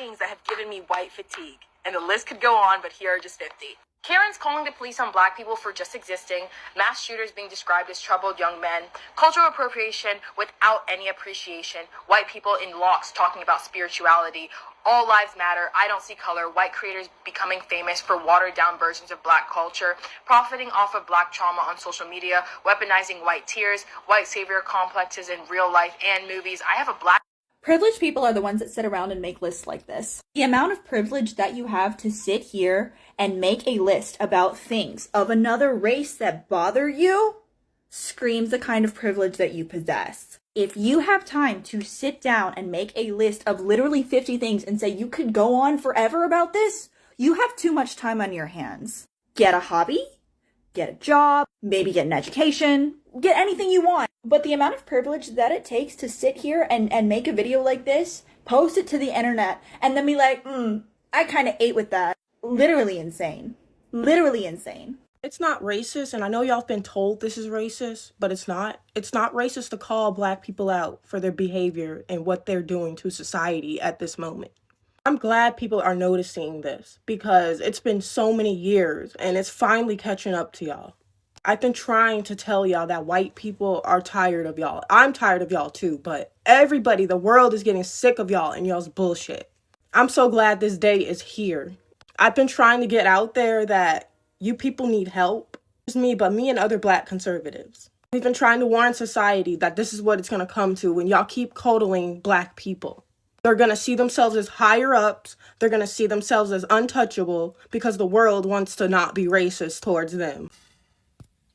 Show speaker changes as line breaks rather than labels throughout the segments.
things that have given me white fatigue. And the list could go on, but here are just 50. Karen's calling the police on black people for just existing, mass shooters being described as troubled young men, cultural appropriation without any appreciation, white people in locks talking about spirituality, all lives matter, I don't see color, white creators becoming famous for watered down versions of black culture, profiting off of black trauma on social media, weaponizing white tears, white savior complexes in real life and movies. I have a black
Privileged people are the ones that sit around and make lists like this. The amount of privilege that you have to sit here and make a list about things of another race that bother you screams the kind of privilege that you possess. If you have time to sit down and make a list of literally 50 things and say you could go on forever about this, you have too much time on your hands. Get a hobby, get a job, maybe get an education, get anything you want. But the amount of privilege that it takes to sit here and make a video like this, post it to the internet, and then be like, I kind of ate with that. Literally insane. Literally insane.
It's not racist, and I know y'all have been told this is racist, but it's not. It's not racist to call black people out for their behavior and what they're doing to society at this moment. I'm glad people are noticing this because it's been so many years and it's finally catching up to y'all. I've been trying to tell y'all that white people are tired of y'all. I'm tired of y'all too, but everybody, the world is getting sick of y'all and y'all's bullshit. I'm so glad this day is here. I've been trying to get out there that you people need help. It's me, but me and other black conservatives. We've been trying to warn society that this is what it's going to come to when y'all keep coddling black people. They're going to see themselves as higher ups. They're going to see themselves as untouchable because the world wants to not be racist towards them.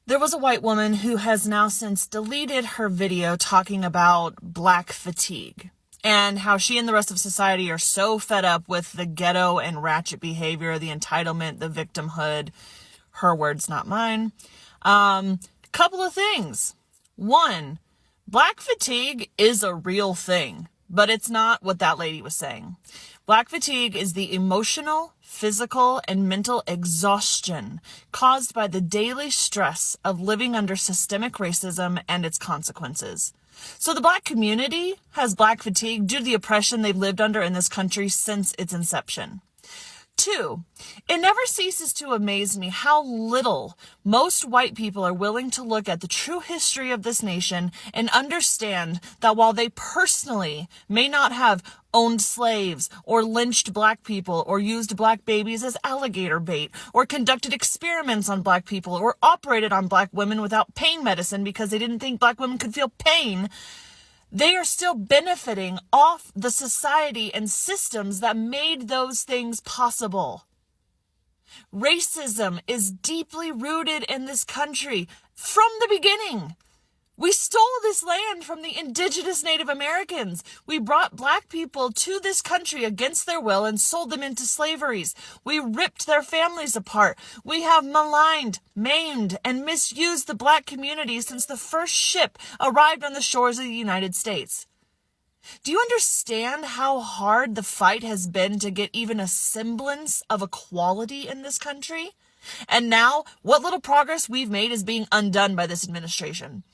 There was a white woman who has now since deleted her video talking about black fatigue and how she and the rest of society are so fed up with the ghetto and ratchet behavior, the entitlement, the victimhood. Her words, not mine. Couple of things. One, black fatigue is a real thing, but it's not what that lady was saying. Black fatigue is the emotional, physical, and mental exhaustion caused by the daily stress of living under systemic racism and its consequences. So the black community has black fatigue due to the oppression they've lived under in this country since its inception. Two, it never ceases to amaze me how little most white people are willing to look at the true history of this nation and understand that while they personally may not have owned slaves or lynched black people or used black babies as alligator bait or conducted experiments on black people or operated on black women without pain medicine because they didn't think black women could feel pain, they are still benefiting off the society and systems that made those things possible. Racism is deeply rooted in this country from the beginning. We stole this land from the indigenous Native Americans. We brought black people to this country against their will and sold them into slaveries. We ripped their families apart. We have maligned, maimed, and misused the black community since the first ship arrived on the shores of the United States. Do you understand how hard the fight has been to get even a semblance of equality in this country? And now, what little progress we've made is being undone by this administration.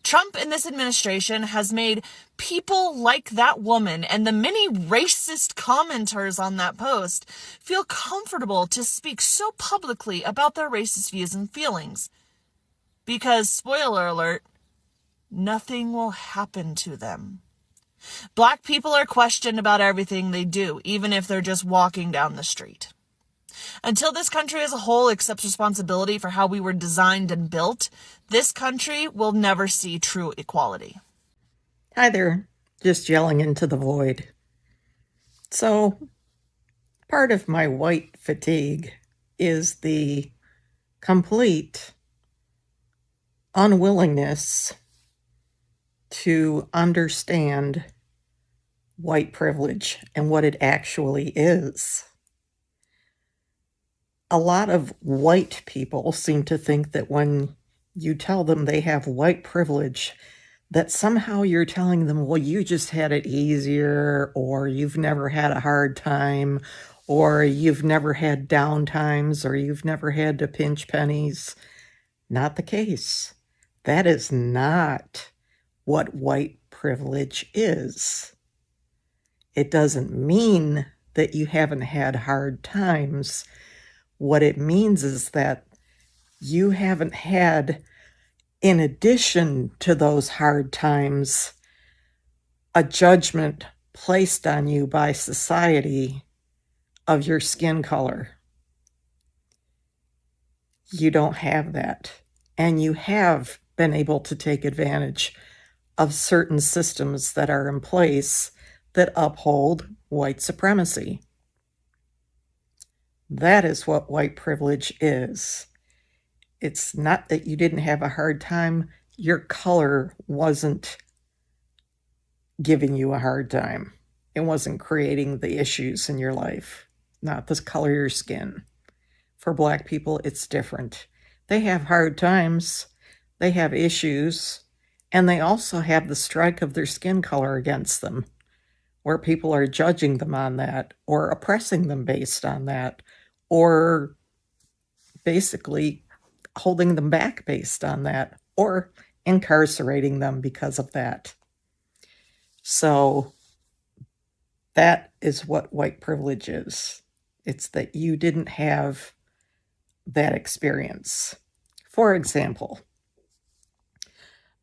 Trump and this administration has made people like that woman and the many racist commenters on that post feel comfortable to speak so publicly about their racist views and feelings. Because, spoiler alert, nothing will happen to them. Black people are questioned about everything they do, even if they're just walking down the street. Until this country as a whole accepts responsibility for how we were designed and built, this country will never see true equality.
Hi there, just yelling into the void. So, part of my white fatigue is the complete unwillingness to understand white privilege and what it actually is. A lot of white people seem to think that when you tell them they have white privilege, that somehow you're telling them, well, you just had it easier, or you've never had a hard time, or you've never had down times, or you've never had to pinch pennies. Not the case. That is not what white privilege is. It doesn't mean that you haven't had hard times. What it means is that you haven't had, in addition to those hard times, a judgment placed on you by society of your skin color. You don't have that. And you have been able to take advantage of certain systems that are in place that uphold white supremacy. That is what white privilege is. It's not that you didn't have a hard time. Your color wasn't giving you a hard time. It wasn't creating the issues in your life, not the color of your skin. For Black people, it's different. They have hard times, they have issues, and they also have the strike of their skin color against them, where people are judging them on that, or oppressing them based on that, or basically holding them back based on that, or incarcerating them because of that. So that is what white privilege is. It's that you didn't have that experience. For example,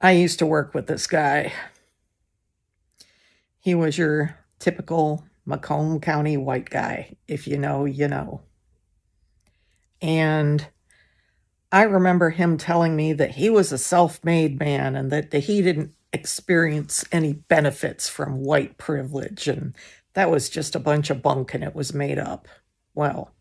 I used to work with this guy. He was your typical Macomb County white guy. If you know, you know. And I remember him telling me that he was a self-made man and that he didn't experience any benefits from white privilege, and that was just a bunch of bunk and it was made up. Well,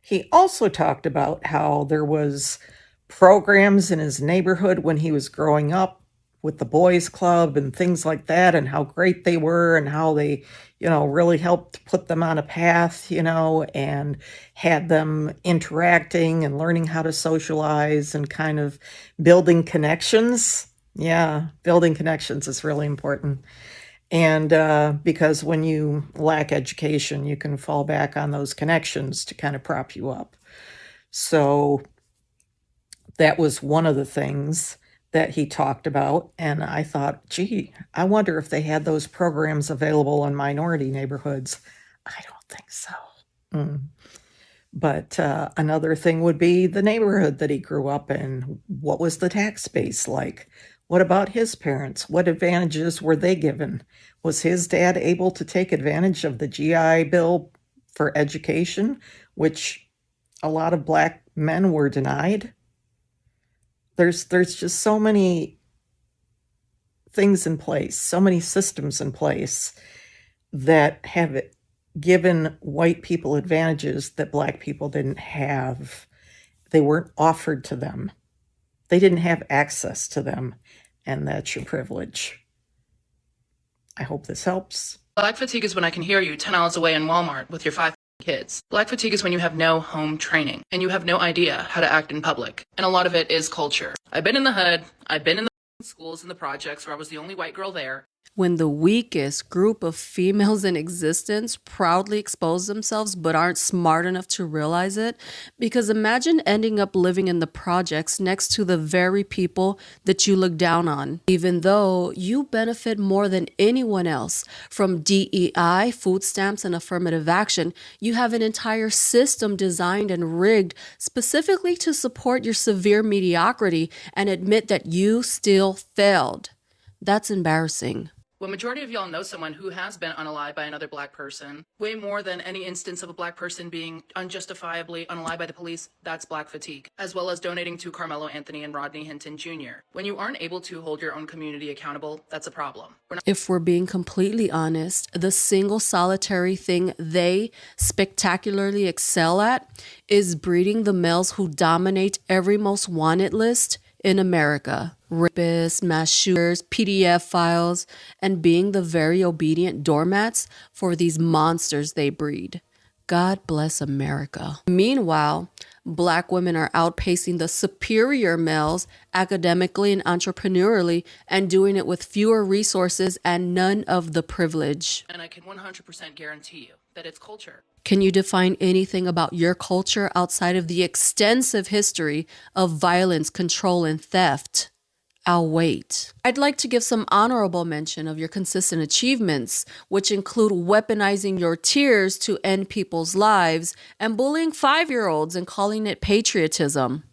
he also talked about how there was programs in his neighborhood when he was growing up with the boys club and things like that, and how great they were and how they, really helped put them on a path, and had them interacting and learning how to socialize and kind of building connections. Yeah, building connections is really important. And because when you lack education, you can fall back on those connections to kind of prop you up. So that was one of the things that he talked about. And I thought, gee, I wonder if they had those programs available in minority neighborhoods. I don't think so. But another thing would be the neighborhood that he grew up in. What was the tax base like? What about his parents? What advantages were they given? Was his dad able to take advantage of the GI Bill for education, which a lot of Black men were denied? There's just so many things in place, so many systems in place that have given white people advantages that Black people didn't have. They weren't offered to them. They didn't have access to them, and that's your privilege. I hope this helps.
Black fatigue is when I can hear you 10 miles away in Walmart with your 5 kids. Black fatigue is when you have no home training and you have no idea how to act in public. And a lot of it is culture. I've been in the hood. I've been in the schools and the projects where I was the only white girl there.
When the weakest group of females in existence proudly expose themselves but aren't smart enough to realize it. Because imagine ending up living in the projects next to the very people that you look down on, even though you benefit more than anyone else from DEI, food stamps, and affirmative action. You have an entire system designed and rigged specifically to support your severe mediocrity and admit that you still failed. That's embarrassing.
When majority of y'all know someone who has been unalived by another Black person, way more than any instance of a Black person being unjustifiably unalived by the police, that's Black fatigue, as well as donating to Carmelo Anthony and Rodney Hinton Jr. When you aren't able to hold your own community accountable, that's a problem.
If we're being completely honest, the single solitary thing they spectacularly excel at is breeding the males who dominate every most wanted list in America. Rapists, mass shooters, PDF files, and being the very obedient doormats for these monsters they breed. God bless America. Meanwhile, Black women are outpacing the superior males academically and entrepreneurially, and doing it with fewer resources and none of the privilege.
And I can 100% guarantee you that it's culture.
Can you define anything about your culture outside of the extensive history of violence, control, and theft? I'll wait. I'd like to give some honorable mention of your consistent achievements, which include weaponizing your tears to end people's lives and bullying 5-year-olds and calling it patriotism.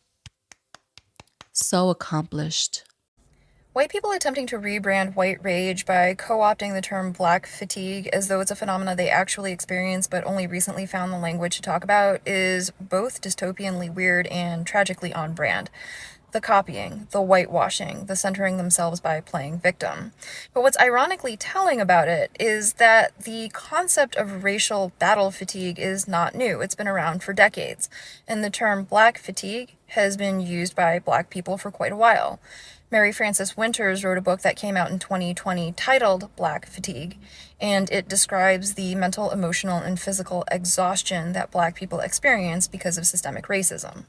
So accomplished.
White people attempting to rebrand white rage by co-opting the term black fatigue as though it's a phenomenon they actually experience but only recently found the language to talk about is both dystopianly weird and tragically on brand. The copying, the whitewashing, the centering themselves by playing victim. But what's ironically telling about it is that the concept of racial battle fatigue is not new. It's been around for decades, and the term black fatigue has been used by black people for quite a while. Mary Frances Winters wrote a book that came out in 2020 titled Black Fatigue, and it describes the mental, emotional, and physical exhaustion that black people experience because of systemic racism.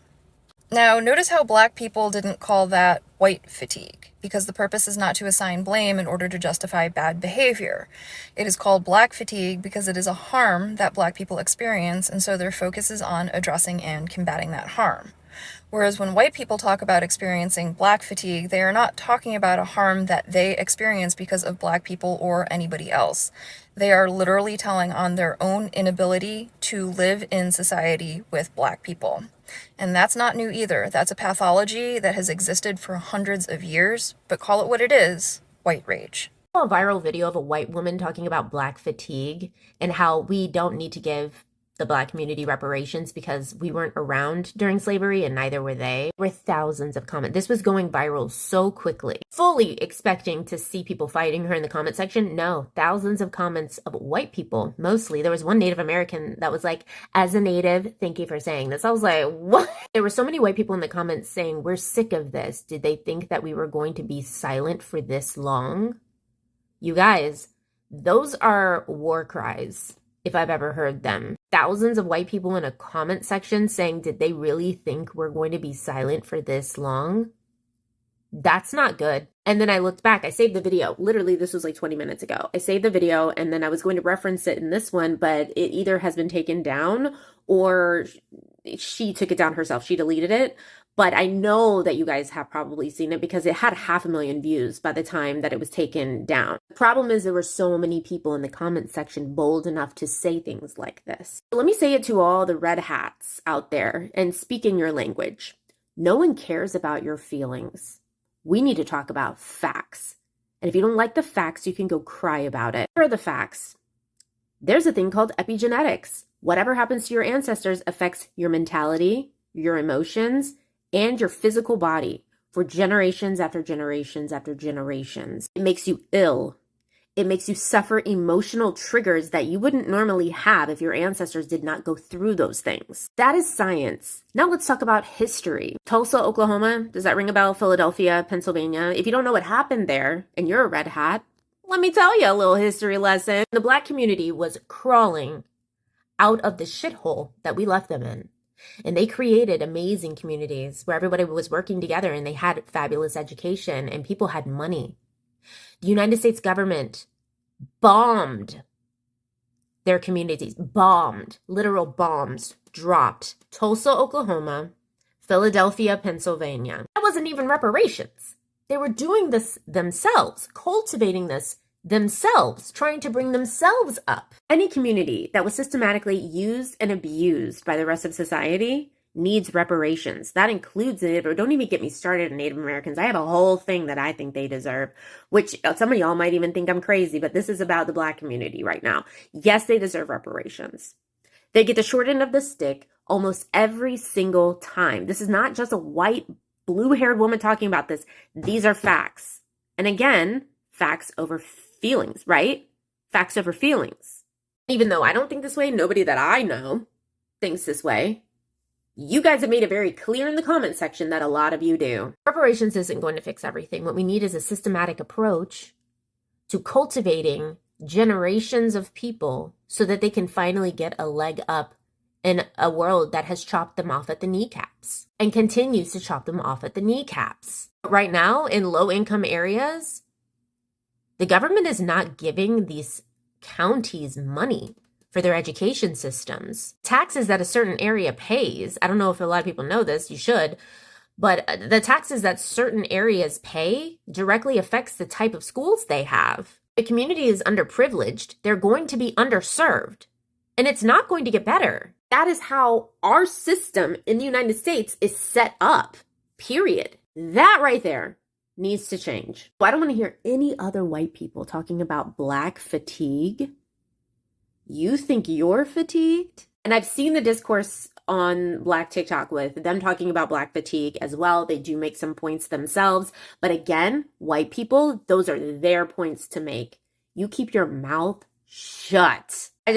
Now, notice how black people didn't call that white fatigue, because the purpose is not to assign blame in order to justify bad behavior. It is called black fatigue because it is a harm that black people experience, and so their focus is on addressing and combating that harm. Whereas when white people talk about experiencing black fatigue, they are not talking about a harm that they experience because of black people or anybody else. They are literally telling on their own inability to live in society with black people. And that's not new either. That's a pathology that has existed for hundreds of years, but call it what it is, white rage.
A viral video of a white woman talking about black fatigue and how we don't need to give the black community reparations because we weren't around during slavery and neither were they. There were thousands of comments. This was going viral so quickly. Fully expecting to see people fighting her in the comment section. No, thousands of comments of white people, mostly. There was one Native American that was like, as a Native, thank you for saying this. I was like, what? There were so many white people in the comments saying, we're sick of this. Did they think that we were going to be silent for this long? You guys, those are war cries, if I've ever heard them. Thousands of white people in a comment section saying, did they really think we're going to be silent for this long? That's not good. And then I looked back. I saved the video. Literally, this was like 20 minutes ago. I saved the video and then I was going to reference it in this one, but it either has been taken down or she took it down herself. She deleted it. But I know that you guys have probably seen it because it had 500,000 views by the time that it was taken down. The problem is there were so many people in the comment section bold enough to say things like this. Let me say it to all the red hats out there and speak in your language. No one cares about your feelings. We need to talk about facts. And if you don't like the facts, you can go cry about it. Here are the facts. There's a thing called epigenetics. Whatever happens to your ancestors affects your mentality, your emotions, and your physical body for generations after generations after generations. It makes you ill. It makes you suffer emotional triggers that you wouldn't normally have if your ancestors did not go through those things. That is science. Now let's talk about history. Tulsa, Oklahoma. Does that ring a bell? Philadelphia, Pennsylvania. If you don't know what happened there and you're a red hat, let me tell you a little history lesson. The black community was crawling out of the shithole that we left them in. And they created amazing communities where everybody was working together and they had fabulous education and people had money. The United States government bombed their communities, bombed, literal bombs dropped. Tulsa, Oklahoma, Philadelphia, Pennsylvania. That wasn't even reparations. They were doing this themselves, cultivating this themselves, trying to bring themselves up. Any community that was systematically used and abused by the rest of society needs reparations. That includes the Native. Don't even get me started on Native Americans. I have a whole thing that I think they deserve, which some of y'all might even think I'm crazy, but this is about the black community right now. Yes, they deserve reparations. They get the short end of the stick almost every single time. This is not just a white, blue-haired woman talking about this. These are facts. And again, facts over feelings, right? Facts over feelings. Even though I don't think this way, nobody that I know thinks this way. You guys have made it very clear in the comment section that a lot of you do. Reparations isn't going to fix everything. What we need is a systematic approach to cultivating generations of people so that they can finally get a leg up in a world that has chopped them off at the kneecaps and continues to chop them off at the kneecaps. Right now, in low-income areas, the government is not giving these counties money for their education systems. Taxes that a certain area pays, I don't know if a lot of people know this, you should, But the taxes that certain areas pay directly affects the type of schools they have. The community is underprivileged. They're going to be underserved. And it's not going to get better. That is how our system in the United States is set up. Period. That right there needs to change. I don't want to hear any other white people talking about Black fatigue. You think you're fatigued? And I've seen the discourse on Black TikTok with them talking about Black fatigue as well. They do make some points themselves. But again, white people, those are their points to make. You keep your mouth shut. I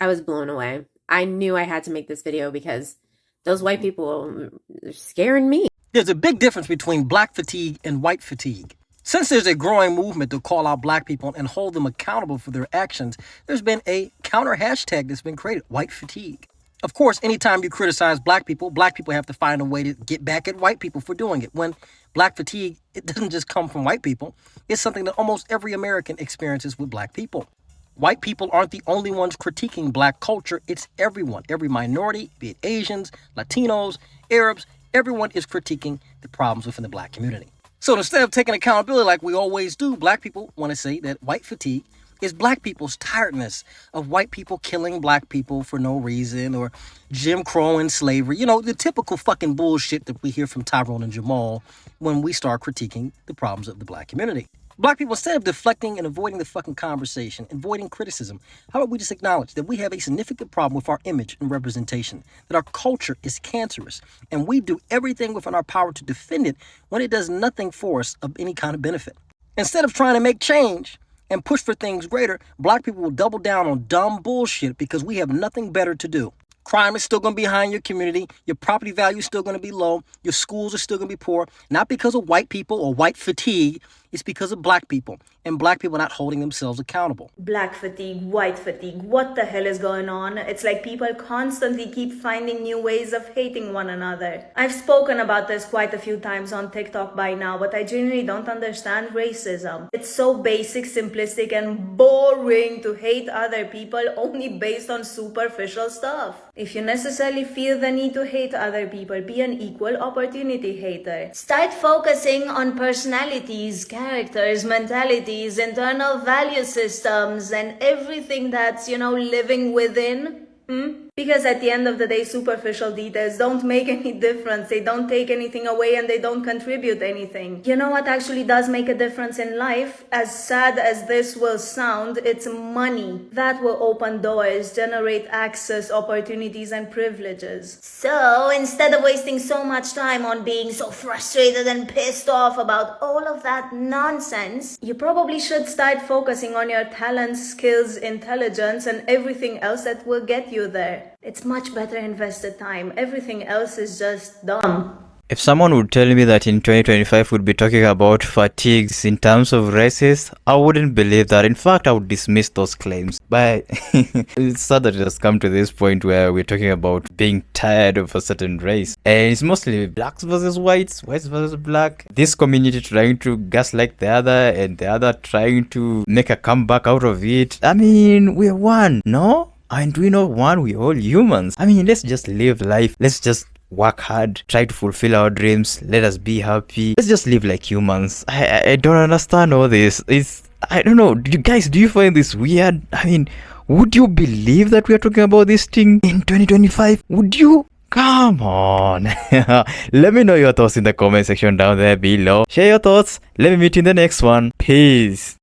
was blown away. I knew I had to make this video because those white people are scaring me.
There's a big difference between Black fatigue and white fatigue. Since there's a growing movement to call out Black people and hold them accountable for their actions, there's been a counter hashtag that's been created, white fatigue. Of course, anytime you criticize Black people have to find a way to get back at white people for doing it. When Black fatigue, it doesn't just come from white people. It's something that almost every American experiences with Black people. White people aren't the only ones critiquing Black culture. It's everyone, every minority, be it Asians, Latinos, Arabs, everyone is critiquing the problems within the Black community. So instead of taking accountability like we always do, Black people want to say that white fatigue is Black people's tiredness of white people killing Black people for no reason, or Jim Crow and slavery. You know, the typical fucking bullshit that we hear from Tyrone and Jamal when we start critiquing the problems of the Black community. Black people, instead of deflecting and avoiding the fucking conversation, avoiding criticism, how about we just acknowledge that we have a significant problem with our image and representation, that our culture is cancerous, and we do everything within our power to defend it when it does nothing for us of any kind of benefit. Instead of trying to make change and push for things greater, Black people will double down on dumb bullshit because we have nothing better to do. Crime is still going to be high in your community. Your property value is still going to be low. Your schools are still going to be poor. Not because of white people or white fatigue. It's because of Black people. And Black people not holding themselves accountable.
Black fatigue, white fatigue, what the hell is going on? It's like people constantly keep finding new ways of hating one another. I've spoken about this quite a few times on TikTok by now, but I genuinely don't understand racism. It's so basic, simplistic, and boring to hate other people only based on superficial stuff. If you necessarily feel the need to hate other people, be an equal opportunity hater. Start focusing on personalities, characters, mentalities, internal value systems, and everything that's, living within. Because at the end of the day, superficial details don't make any difference. They don't take anything away and they don't contribute anything. You know what actually does make a difference in life? As sad as this will sound, it's money. That will open doors, generate access, opportunities, and privileges. So instead of wasting so much time on being so frustrated and pissed off about all of that nonsense, you probably should start focusing on your talents, skills, intelligence, and everything else that will get you there. It's much better invested time. Everything else is just dumb.
If someone would tell me that in 2025 we'd be talking about fatigues in terms of races, I wouldn't believe that. In fact, I would dismiss those claims. But it's sad that it has come to this point where we're talking about being tired of a certain race. And it's mostly blacks versus whites, whites versus black. This community trying to gaslight the other and the other trying to make a comeback out of it. I mean, we're one, no? And we know one, we're all humans. I mean, let's just live life. Let's just work hard, try to fulfill our dreams. Let us be happy. Let's just live like humans. I don't understand all this. I don't know. Do you find this weird? I mean, would you believe that we are talking about this thing in 2025? Would you? Come on. Let me know your thoughts in the comment section down there below. Share your thoughts. Let me meet you in the next one. Peace.